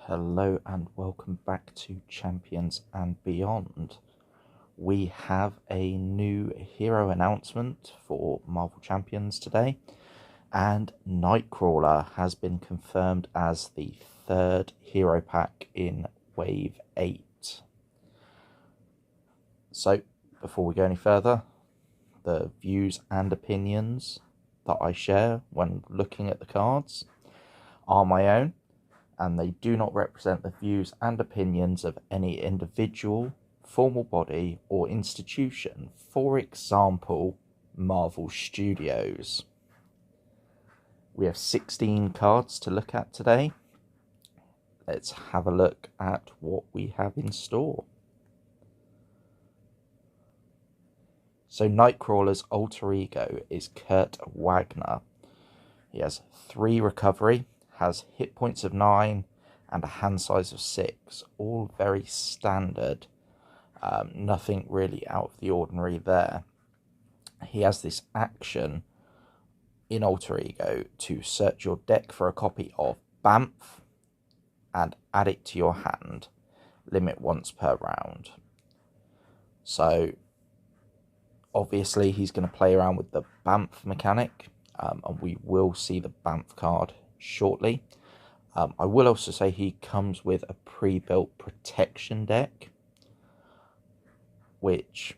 Hello and welcome back to Champions and Beyond. We have a new hero announcement for Marvel Champions today, and Nightcrawler has been confirmed as the third hero pack in Wave 8. So, before we go any further, the views and opinions that I share when looking at the cards are my own, and they do not represent the views and opinions of any individual, formal body, or institution, for example, Marvel Studios. We have 16 cards to look at today. Let's have a look at what we have in store. So Nightcrawler's alter ego is Kurt Wagner. He has 3 recovery, has hit points of 9 and a hand size of 6, all very standard. Nothing really out of the ordinary there. He has this action in alter ego to search your deck for a copy of Bamf and add it to your hand, limit once per round. So obviously he's going to play around with the Bamf mechanic, and we will see the Bamf card shortly. I will also say he comes with a pre-built protection deck, which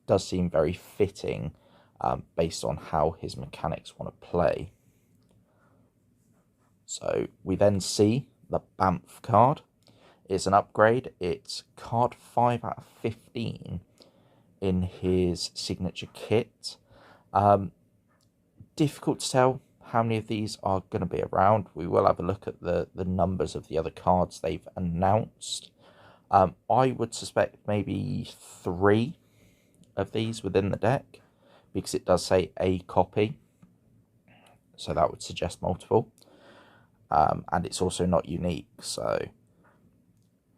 does seem very fitting based on how his mechanics want to play. So we then see the Bamf card. It's an upgrade. It's card 5 out of 15 in his signature kit. Difficult to tell how many of these are going to be around. We will have a look at the numbers of the other cards they've announced. I would suspect maybe 3 of these within the deck, because it does say a copy, so that would suggest multiple. And it's also not unique. So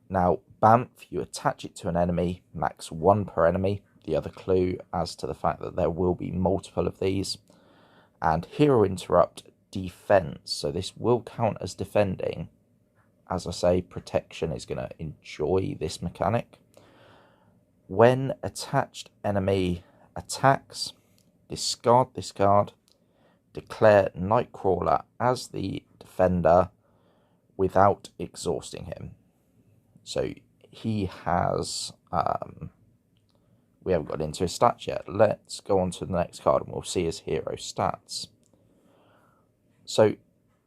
now Bamf, you attach it to an enemy, max 1 per enemy. The other clue as to the fact that there will be multiple of these. And hero interrupt defense, so this will count as defending. As I say, protection is going to enjoy this mechanic. When attached enemy attacks, discard this card, declare Nightcrawler as the defender without exhausting him. So he has, we haven't got into his stats yet. Let's go on to the next card and we'll see his hero stats. So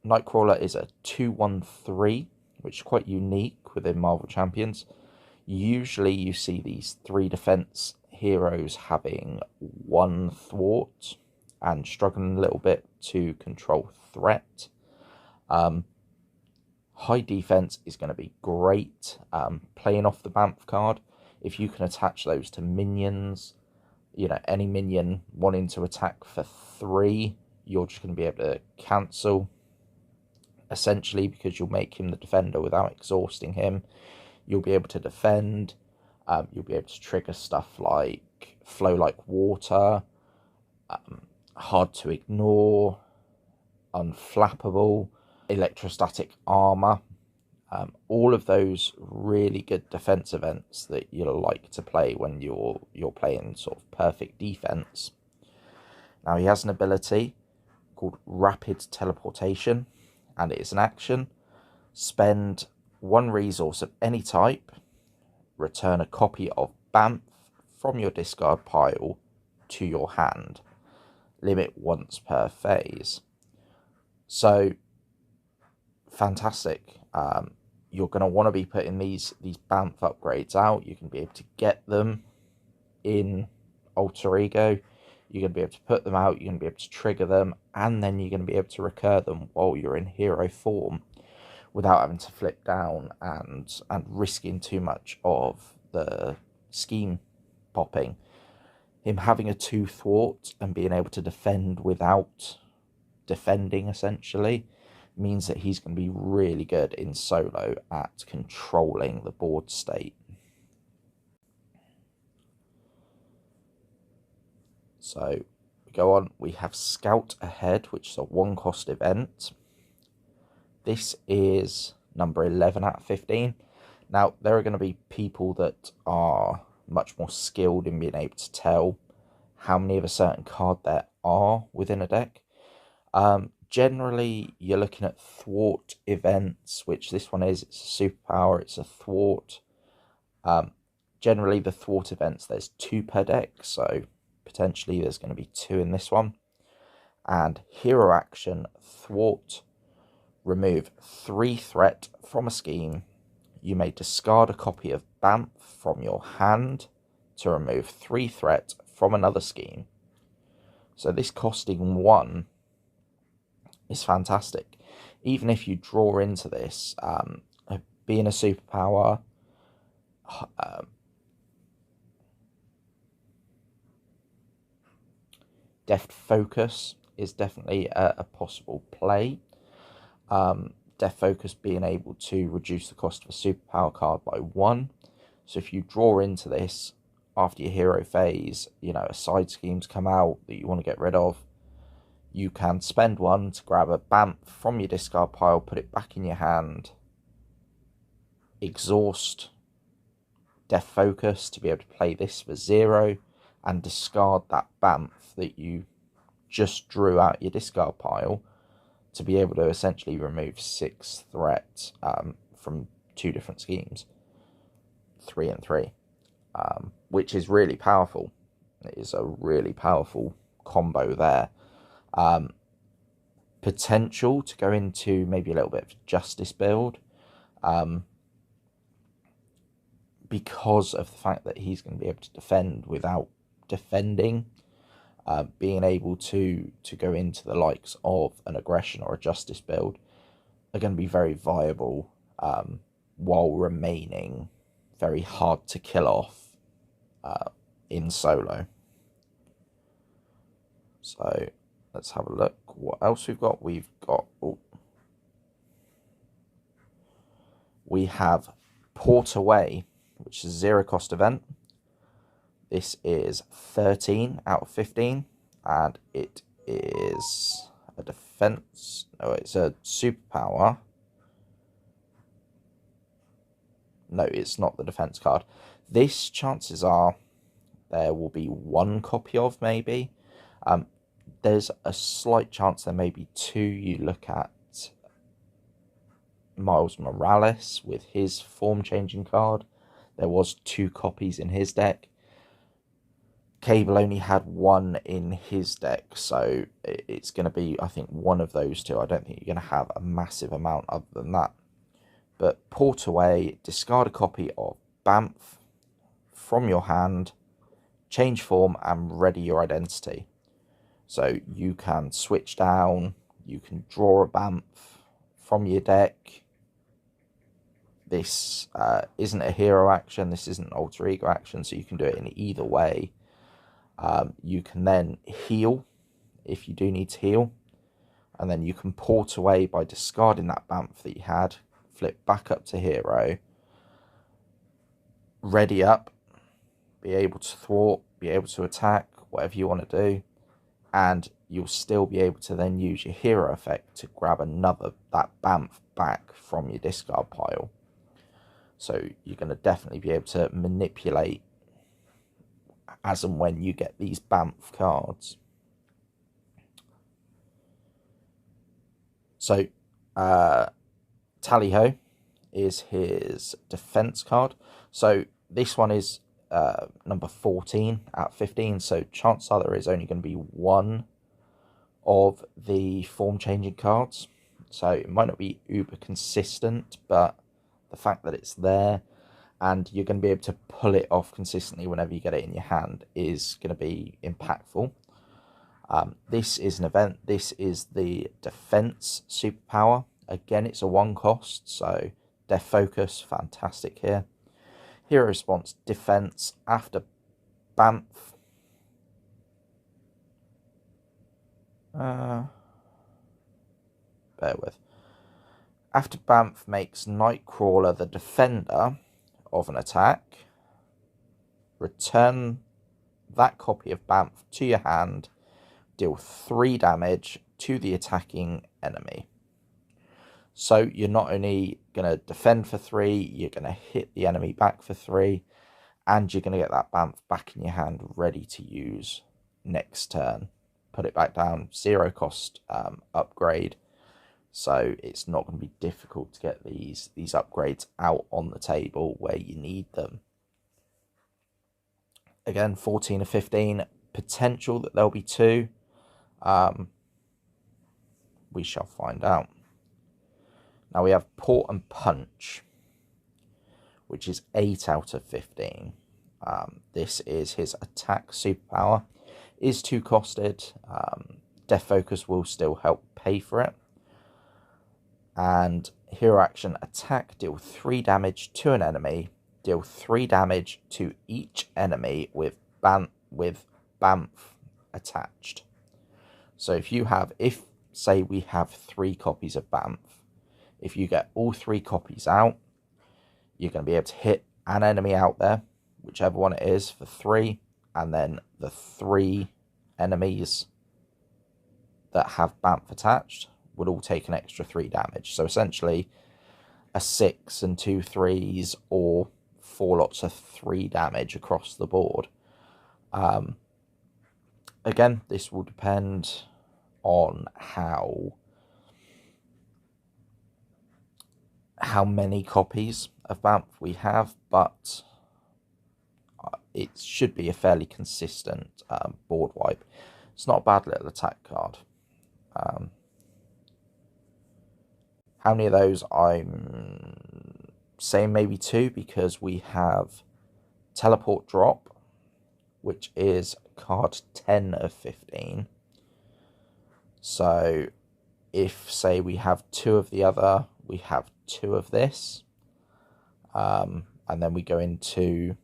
Nightcrawler is a 2/1/3, which is quite unique within Marvel Champions. Usually you see these 3 defense heroes having 1 thwart and struggling a little bit to control threat. High defense is going to be great. Playing off the Bamf card, if you can attach those to minions, you know, any minion wanting to attack for 3, you're just going to be able to cancel, essentially, because you'll make him the defender without exhausting him. You'll be able to defend. You'll be able to trigger stuff like flow like water, hard to ignore, unflappable, electrostatic armor. All of those really good defense events that you'll like to play when you're playing sort of perfect defense. Now he has an ability called Rapid Teleportation, and it is an action. Spend 1 resource of any type, return a copy of Bamf from your discard pile to your hand, limit once per phase. So fantastic. You're going to want to be putting these Bamf upgrades out. You can be able to get them in alter ego. You're going to be able to put them out. You're going to be able to trigger them, and then you're going to be able to recur them while you're in hero form, without having to flip down and risking too much of the scheme popping. Him having a 2 thwart and being able to defend without defending, essentially, means that he's going to be really good in solo at controlling the board state. So we go on. We have Scout Ahead, which is a 1-cost event. This is number 11 out of 15. Now, there are going to be people that are much more skilled in being able to tell how many of a certain card there are within a deck. Generally, you're looking at thwart events, which this one is. It's a superpower, it's a thwart. Generally, the thwart events, there's 2 per deck, so potentially there's going to be 2 in this one. And hero action, thwart, remove 3 threat from a scheme. You may discard a copy of BAMF from your hand to remove 3 threat from another scheme. So this costing 1 is fantastic. Even if you draw into this, being a superpower, Deft Focus is definitely a possible play. Deft Focus being able to reduce the cost of a superpower card by 1. So if you draw into this after your hero phase, a side scheme's come out that you want to get rid of, you can spend 1 to grab a BAMF from your discard pile, put it back in your hand, exhaust Deft Focus to be able to play this for 0, and discard that BAMF that you just drew out your discard pile to be able to essentially remove 6 threats from 2 different schemes, 3 and 3, which is really powerful. It is a really powerful combo there. Potential to go into maybe a little bit of justice build, because of the fact that he's going to be able to defend without defending. Being able to go into the likes of an aggression or a justice build are going to be very viable, while remaining very hard to kill off in solo. So let's have a look what else we've got. We have Port Away, which is a 0 cost event. This is 13 out of 15, and it is a defense. No, it's a superpower. No, it's not the defense card. This, chances are, there will be 1 copy of, maybe. There's a slight chance there may be 2. You look at Miles Morales with his form-changing card. There was 2 copies in his deck. Cable only had 1 in his deck, so it's going to be, I think, one of those 2. I don't think you're going to have a massive amount other than that. But Port Away, discard a copy of BAMF from your hand, change form, and ready your identity. So you can switch down, you can draw a BAMF from your deck. This isn't a hero action, this isn't an alter ego action, so you can do it in either way. You can then heal if you do need to heal, and then you can Port Away by discarding that BAMF that you had, flip back up to hero, ready up, be able to thwart, be able to attack, whatever you want to do, and you'll still be able to then use your hero effect to grab that BAMF back from your discard pile. So you're going to definitely be able to manipulate as and when you get these BAMF cards. So Tally-Ho is his defense card. So this one is number 14 out of 15. So chances are there is only going to be 1 of the form changing cards. So it might not be uber consistent, but the fact that it's there and you're going to be able to pull it off consistently whenever you get it in your hand is going to be impactful. This is an event. This is the defense superpower. Again, it's a 1 cost, so Deft Focus, fantastic here. Hero response, defense, after BAMF. Bear with. After BAMF makes Nightcrawler the defender of an attack, return that copy of BAMF to your hand, deal 3 damage to the attacking enemy. So you're not only going to defend for 3, you're going to hit the enemy back for 3, and you're going to get that Bamf back in your hand ready to use next turn. Put it back down, 0 cost upgrade. So it's not going to be difficult to get these upgrades out on the table where you need them. Again, 14 or 15, potential that there'll be 2. We shall find out. Now we have Port and Punch, which is 8 out of 15. This is his attack superpower. Is 2 costed. Death Focus will still help pay for it. And hero action attack, deal 3 damage to an enemy. Deal 3 damage to each enemy with Bamf attached. So if say we have 3 copies of Bamf, if you get all 3 copies out, you're going to be able to hit an enemy out there, whichever one it is, for 3, and then the 3 enemies that have Bamf attached would all take an extra 3 damage. So essentially a 6 and 2 3s, or 4 lots of 3 damage across the board. Again, this will depend on how many copies of Bamf we have, but it should be a fairly consistent board wipe. It's not a bad little attack card. How many of those? I'm saying maybe 2, because we have Teleport Drop, which is card 10 of 15. So if, say, we have 2 of the other, we have 2 of this, and then we go into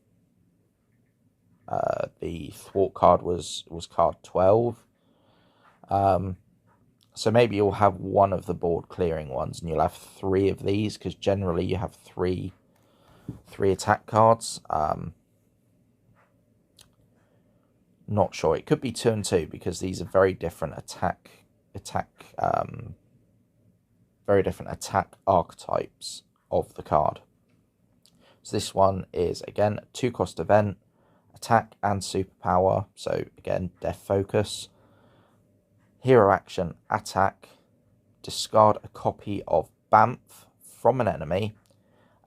the thwart card was card 12. So maybe you'll have 1 of the board clearing ones, and you'll have 3 of these, because generally you have 3 attack cards. Not sure. It could be 2 and 2, because these are very different very different attack archetypes of the card. So this one is, again, 2 cost event, attack and superpower. So again, Death Focus. Hero action attack, discard a copy of Bamf from an enemy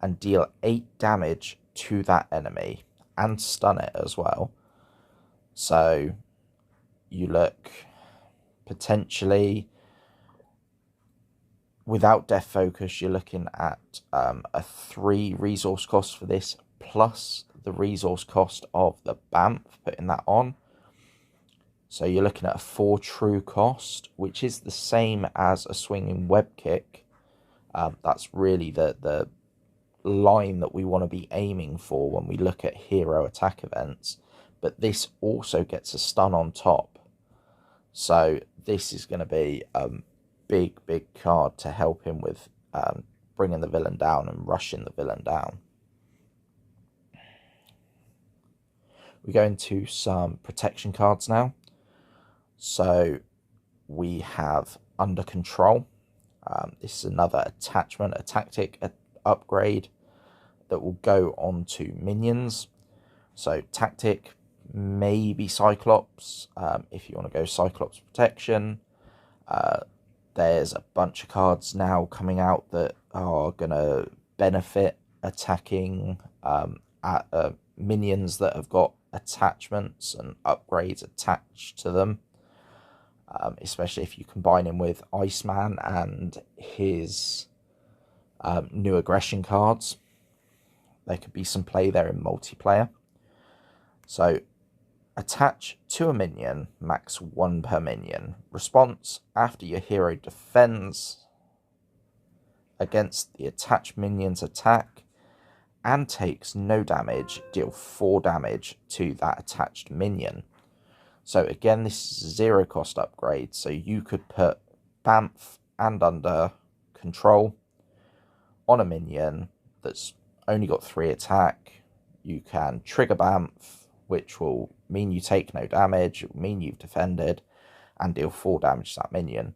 and deal 8 damage to that enemy and stun it as well. So you look potentially, without Death Focus, you're looking at a 3 resource cost for this, plus the resource cost of the Bamf, putting that on. So you're looking at a 4 true cost, which is the same as a swinging web kick. That's really the line that we want to be aiming for when we look at hero attack events. But this also gets a stun on top. So this is going to be a big card to help him with bringing the villain down and rushing the villain down. We go into some protection cards now. So we have Under Control. This is another attachment, a tactic upgrade that will go on to minions. So tactic, maybe Cyclops, if you want to go Cyclops protection. There's a bunch of cards now coming out that are going to benefit attacking minions that have got attachments and upgrades attached to them. Especially if you combine him with Iceman and his new aggression cards. There could be some play there in multiplayer. So, attach to a minion, max 1 per minion. Response, after your hero defends against the attached minion's attack and takes no damage, deal 4 damage to that attached minion. So again, this is a 0 cost upgrade, so you could put Bamf and Under Control on a minion that's only got 3 attack. You can trigger Bamf, which will mean you take no damage, it will mean you've defended, and deal 4 damage to that minion.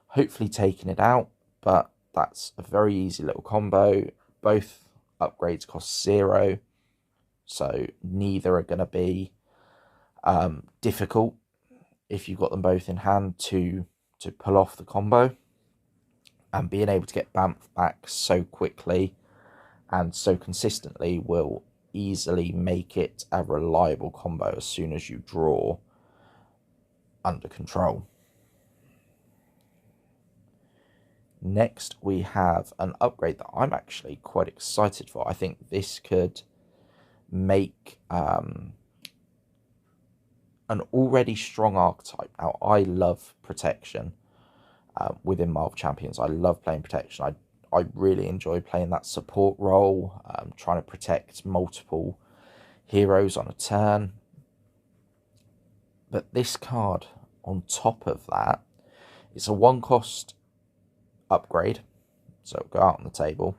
Hopefully taking it out, but that's a very easy little combo. Both upgrades cost 0, so neither are going to be difficult if you've got them both in hand to pull off the combo. And being able to get Bamf back so quickly and so consistently will easily make it a reliable combo as soon as you draw Under Control. Next, we have an upgrade that I'm actually quite excited for. I think this could make an already strong archetype. Now, I love protection within Marvel Champions. I love playing protection. I really enjoy playing that support role, trying to protect multiple heroes on a turn. But this card, on top of that, it's a 1-cost upgrade, so it'll go out on the table,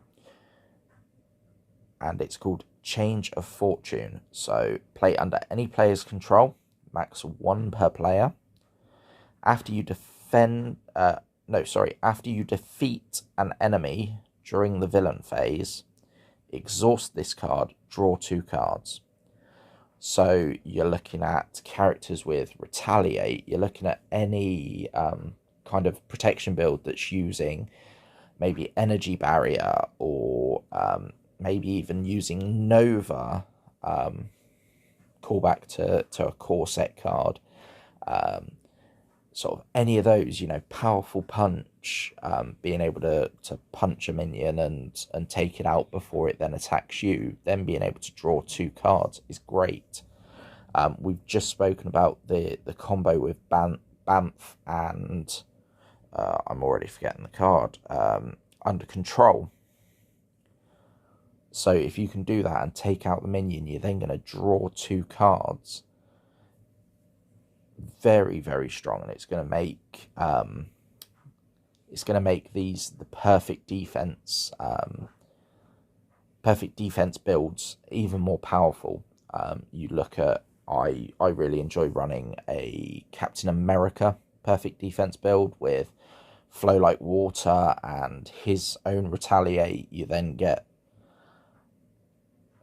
and it's called Change of Fortune. So play under any player's control, max 1 per player. After you after you defeat an enemy during the villain phase, exhaust this card, draw 2 cards. So you're looking at characters with Retaliate, you're looking at any kind of protection build that's using maybe Energy Barrier, or maybe even using Nova, callback to a core set card, sort of any of those, Powerful Punch, being able to punch a minion and take it out before it then attacks you, then being able to draw 2 cards is great. We've just spoken about the combo with Bamf and I'm already forgetting the card, Under Control. So if you can do that and take out the minion, you're then going to draw 2 cards. Very, very strong, and it's going to make these the perfect defense builds even more powerful. You look at, I really enjoy running a Captain America perfect defense build with Flow Like Water and his own Retaliate. You then get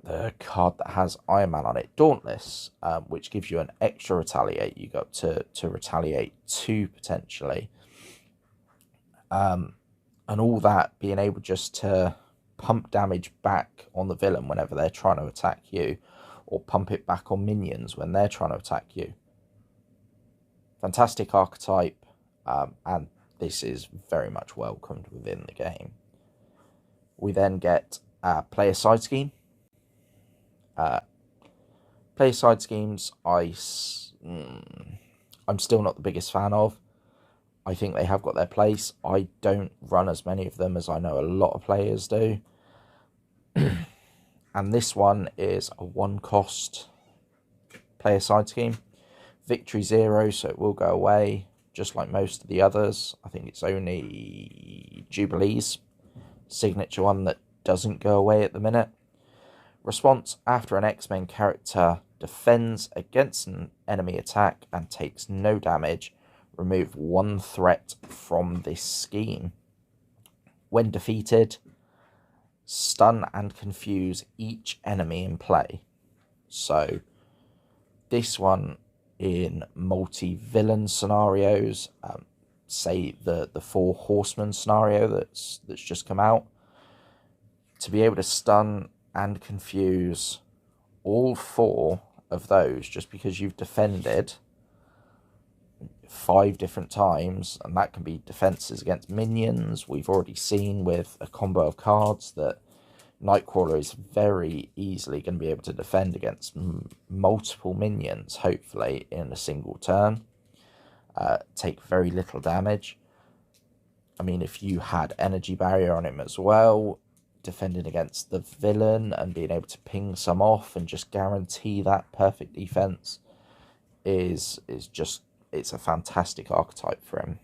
the card that has Iron Man on it, Dauntless, which gives you an extra Retaliate. You got to retaliate 2 potentially. And all that being able just to pump damage back on the villain whenever they're trying to attack you, or pump it back on minions when they're trying to attack you. Fantastic archetype, and this is very much welcomed within the game. We then get player side scheme. Player side schemes, I'm still not the biggest fan of. I think they have got their place. I don't run as many of them as I know a lot of players do. And this one is a 1-cost player side scheme. Victory 0, so it will go away, just like most of the others. I think it's only Jubilee's signature one that doesn't go away at the minute. Response: after an X-Men character defends against an enemy attack and takes no damage, remove 1 threat from this scheme. When defeated, stun and confuse each enemy in play. So this one in multi-villain scenarios, say the 4 Horsemen scenario that's just come out, to be able to stun and confuse all 4 of those just because you've defended 5 different times, and that can be defenses against minions. We've already seen with a combo of cards that Nightcrawler is very easily going to be able to defend against multiple minions, hopefully in a single turn, take very little damage. I mean, if you had Energy Barrier on him as well, defending against the villain and being able to ping some off and just guarantee that perfect defense is just, it's a fantastic archetype for him.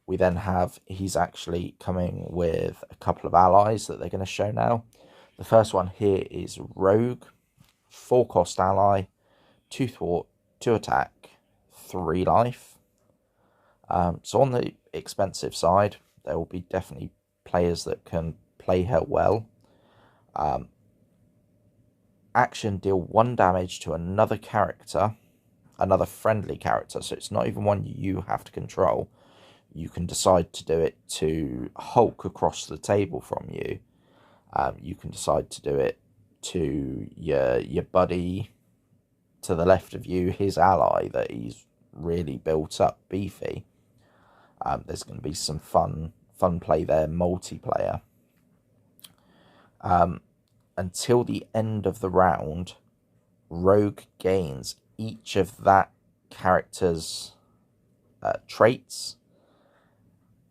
We then have, he's actually coming with a couple of allies that they're going to show now. The first one here is Rogue, 4-cost ally, 2 thwart, 2 attack, 3 life. So on the expensive side, there will be definitely players that can play her well. Action, deal 1 damage to another character, another friendly character, so it's not even one you have to control. You can decide to do it to Hulk across the table from you. You can decide to do it to your buddy to the left of you, his ally that he's really built up beefy. There's going to be some fun play there, multiplayer. Until the end of the round, Rogue gains each of that character's traits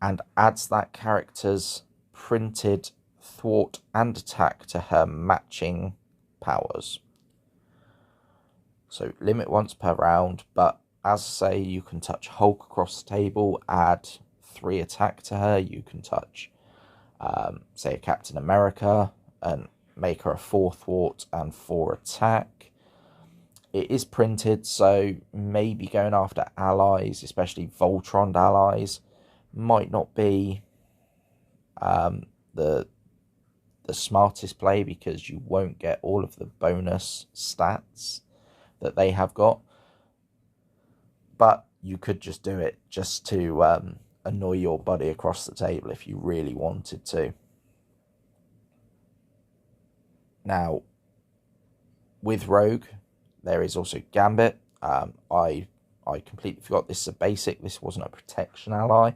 and adds that character's printed thwart and attack to her matching powers. So limit once per round, but as say, you can touch Hulk across the table, add 3 attack to her. You can touch, say, a Captain America and make her a 4 thwart and 4 attack. It is printed, so maybe going after allies, especially Voltron allies, might not be the smartest play, because you won't get all of the bonus stats that they have got. But you could just do it just to annoy your buddy across the table if you really wanted to. Now, with Rogue, there is also Gambit. I completely forgot this is a basic. This wasn't a protection ally.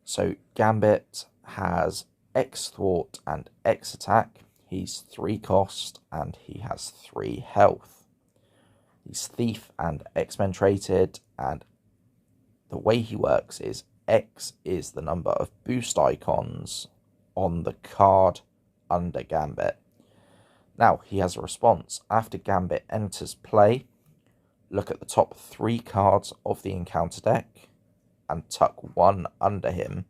So Gambit has X thwart and X attack. He's 3 cost and he has 3 health. He's thief and X-Men traded, and the way he works is X is the number of boost icons on the card under Gambit. Now, he has a response. After Gambit enters play, look at the top 3 cards of the encounter deck and tuck 1 under him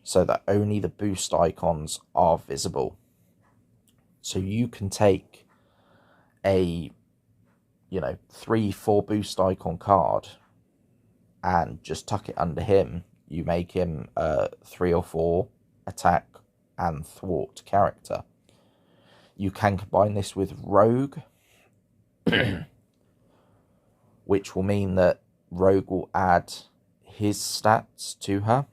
so that only the boost icons are visible. So you can take a 3-4 boost icon card and just tuck it under him. You make him a 3 or 4 attack and thwart character. You can combine this with Rogue, which will mean that Rogue will add his stats to her.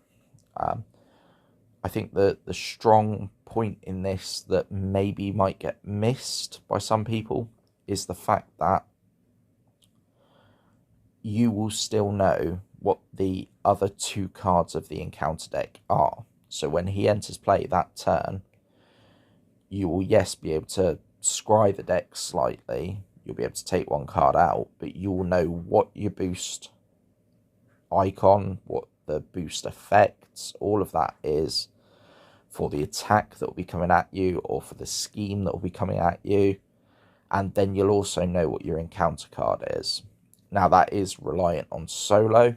I think that the strong point in this that maybe might get missed by some people is the fact that you will still know what the other 2 cards of the encounter deck are. So when he enters play that turn, you will, yes, be able to scry the deck slightly. You'll be able to take 1 card out, but you will know what your boost icon, what the boost effects, all of that is for the attack that will be coming at you or for the scheme that will be coming at you. And then you'll also know what your encounter card is. Now, that is reliant on solo,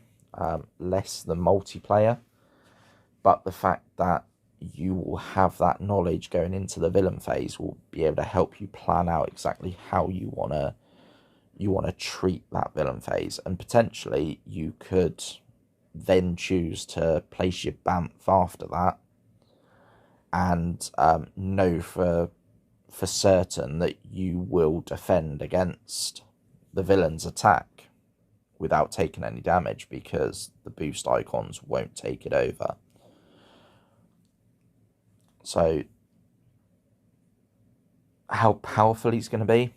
less than multiplayer, but the fact that you will have that knowledge going into the villain phase will be able to help you plan out exactly how you want to treat that villain phase. And potentially you could then choose to place your Banff after that and know for certain that you will defend against the villain's attack without taking any damage, because the boost icons won't take it over. So how powerful he's going to be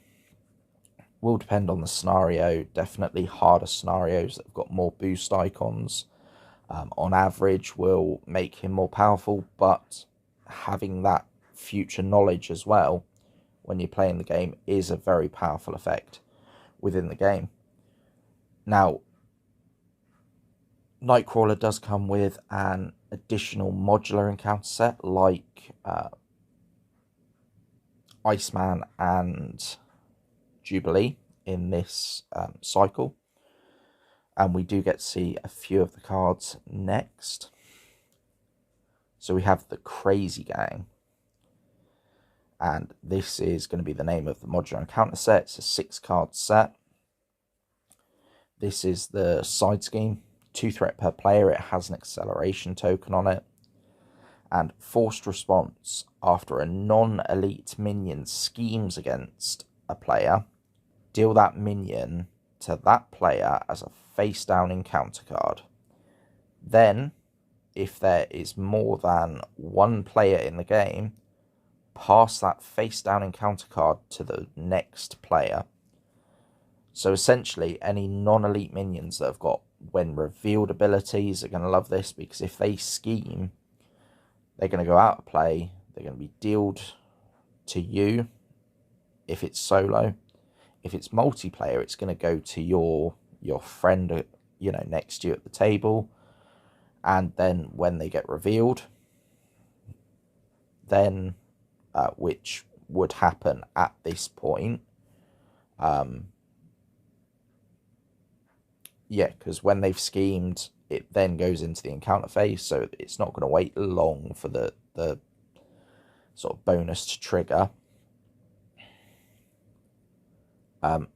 will depend on the scenario. Definitely harder scenarios that have got more boost icons on average will make him more powerful, but having that future knowledge as well when you're playing the game is a very powerful effect within the game. Now, Nightcrawler does come with an additional modular encounter set like Iceman and Jubilee in this cycle, and we do get to see a few of the cards next. So we have the Crazy Gang, and this is going to be the name of the modular encounter set. It's a 6-card set. This is the side scheme. 2 threat per player. It has an acceleration token on it. And forced response: after a non-elite minion schemes against a player, deal that minion to that player as a face-down encounter card. Then, if there is more than one player in the game, pass that face-down encounter card to the next player. So essentially, any non-elite minions that have got when revealed abilities are going to love this, because if they scheme, they're going to go out of play. They're going to be dealt to you if it's solo. If it's multiplayer, it's going to go to your friend, next to you at the table. And then when they get revealed, then which would happen at this point, because when they've schemed, it then goes into the encounter phase, so it's not going to wait long for the sort of bonus to trigger.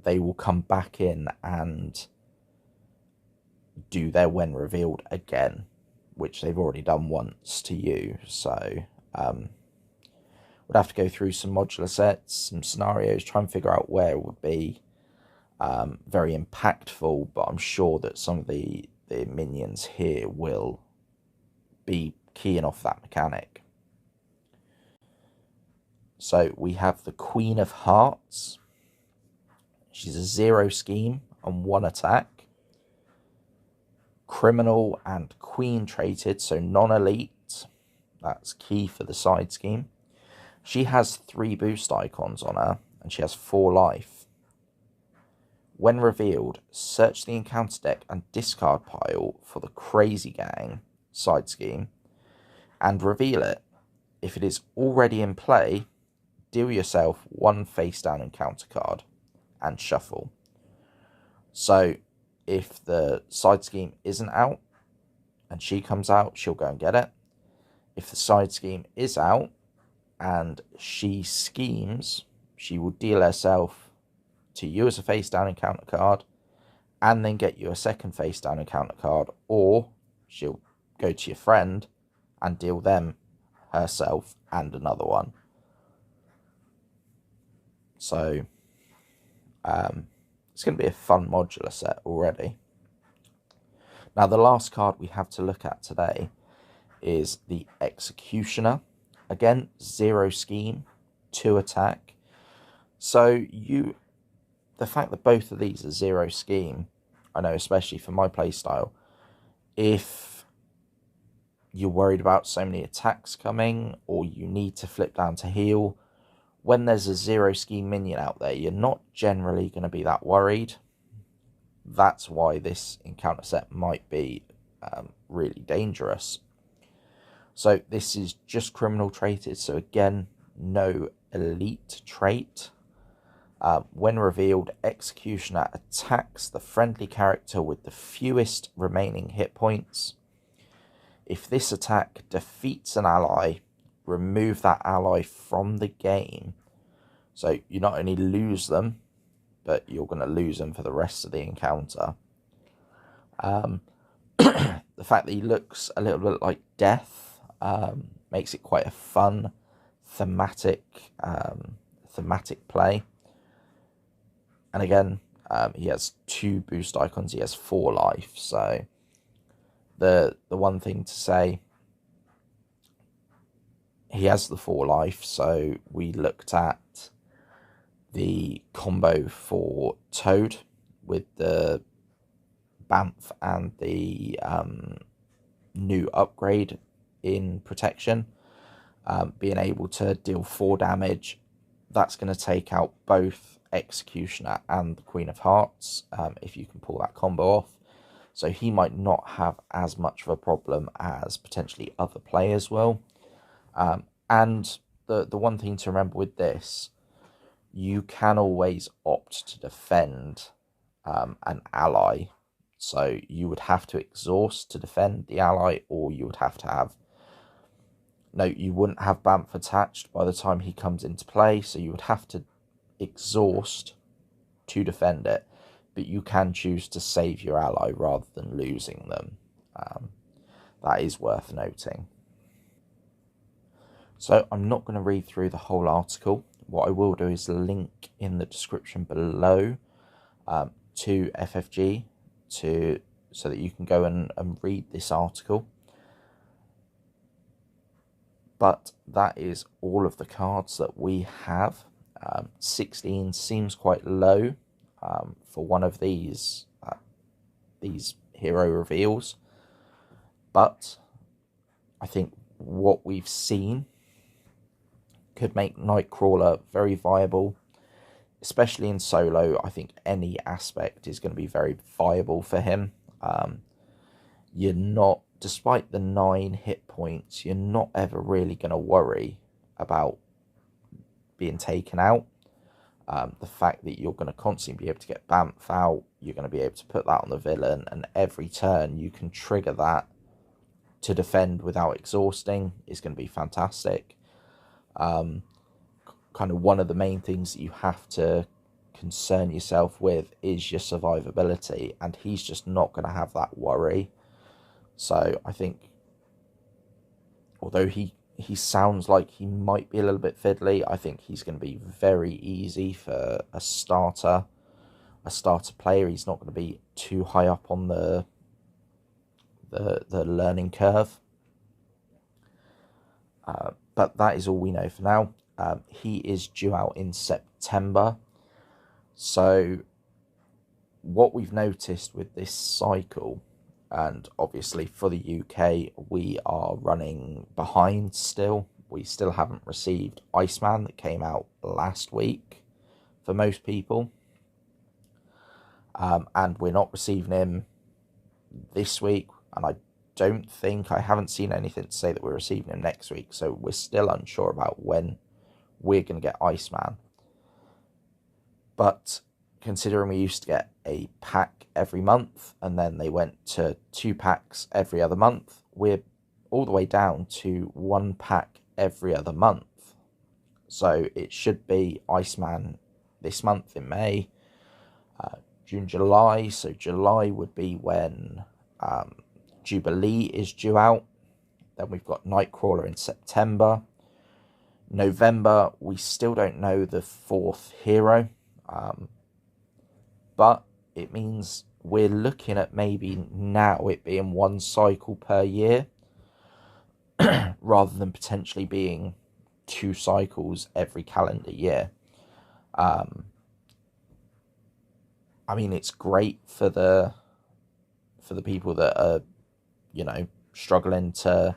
They will come back in and do their when revealed again, which they've already done once to you. So we'd have to go through some modular sets, some scenarios, try and figure out where it would be very impactful, but I'm sure that some of the minions here will be keying off that mechanic. So we have the Queen of Hearts. She's a 0 scheme and 1 attack. Criminal and Queen traded, so non-elite. That's key for the side scheme. She has 3 boost icons on her, and she has 4 life. When revealed, search the encounter deck and discard pile for the Crazy Gang side scheme, and reveal it. If it is already in play, deal yourself 1 face-down encounter card, and shuffle. So if the side scheme isn't out and she comes out, she'll go and get it. If the side scheme is out and she schemes, she will deal herself to you as a face down encounter card and then get you a second face down encounter card, or she'll go to your friend and deal them herself and another one. So it's going to be a fun modular set already. Now, the last card we have to look at today is the Executioner. Again, 0 scheme, 2 attack. So the fact that both of these are 0 scheme, I know especially for my playstyle, if you're worried about so many attacks coming or you need to flip down to heal, when there's a 0 scheme minion out there, you're not generally going to be that worried. That's why this encounter set might be really dangerous. So this is just criminal traded, so again, no elite trait. When revealed, Executioner attacks the friendly character with the fewest remaining hit points. If this attack defeats an ally, remove that ally from the game. So you not only lose them, but you're going to lose them for the rest of the encounter. The fact that he looks a little bit like Death makes it quite a fun thematic play. And again, he has 2 boost icons. He has 4 life. So the one thing to say, he has the 4 life. So we looked at the combo for Toad with the Bamf and the new upgrade in protection, being able to deal 4 damage. That's going to take out both Executioner and the Queen of Hearts, if you can pull that combo off. So he might not have as much of a problem as potentially other players will. And the one thing to remember with this, you can always opt to defend an ally. So you would have to exhaust to defend the ally, or you would have to have... No, you wouldn't have Bamf attached by the time he comes into play, so you would have to exhaust to defend it. but you can choose to save your ally rather than losing them. That is worth noting. So I'm not going to read through the whole article. What I will do is link in the description below to FFG so that you can go and read this article. But that is all of the cards that we have. 16 seems quite low for one of these hero reveals, but I think what we've seen could make Nightcrawler very viable, especially in solo. I think any aspect is going to be very viable for him. You're not, despite the 9 hit points, you're not ever really going to worry about being taken out. The fact that you're going to constantly be able to get Bamf out, you're going to be able to put that on the villain, and every turn you can trigger that to defend without exhausting is going to be fantastic. Kind of one of the main things that you have to concern yourself with is your survivability, and he's just not going to have that worry. So I think, although he sounds like he might be a little bit fiddly, I think he's going to be very easy for a starter player. He's not going to be too high up on the learning curve. But that is all we know for now. He is due out in September. So what we've noticed with this cycle, and obviously for the UK, we are running behind still. We still haven't received Iceman that came out last week for most people. And we're not receiving him this week. And I haven't seen anything to say that we're receiving him next week. So we're still unsure about when we're going to get Iceman. But considering we used to get a pack every month and then they went to 2 packs every other month, we're all the way down to 1 pack every other month. So it should be Iceman this month in May, June, July. So July would be when Jubilee is due out. Then we've got Nightcrawler in September. November, we still don't know the 4th hero. But it means we're looking at maybe now it being 1 cycle per year rather than potentially being 2 cycles every calendar year. I mean, it's great for the people that are, struggling to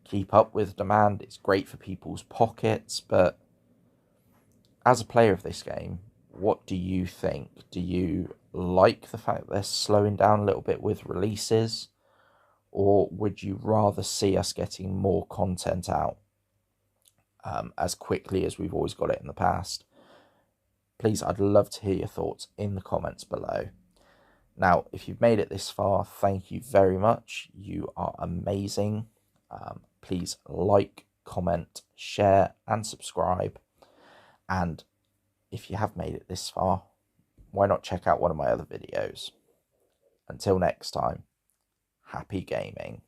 keep up with demand. It's great for people's pockets, but as a player of this game, what do you think? Do you like the fact they're slowing down a little bit with releases? Or would you rather see us getting more content out as quickly as we've always got it in the past? Please, I'd love to hear your thoughts in the comments below. Now, if you've made it this far, thank you very much. You are amazing. Please like, comment, share, and subscribe. And if you have made it this far, why not check out one of my other videos? Until next time, happy gaming.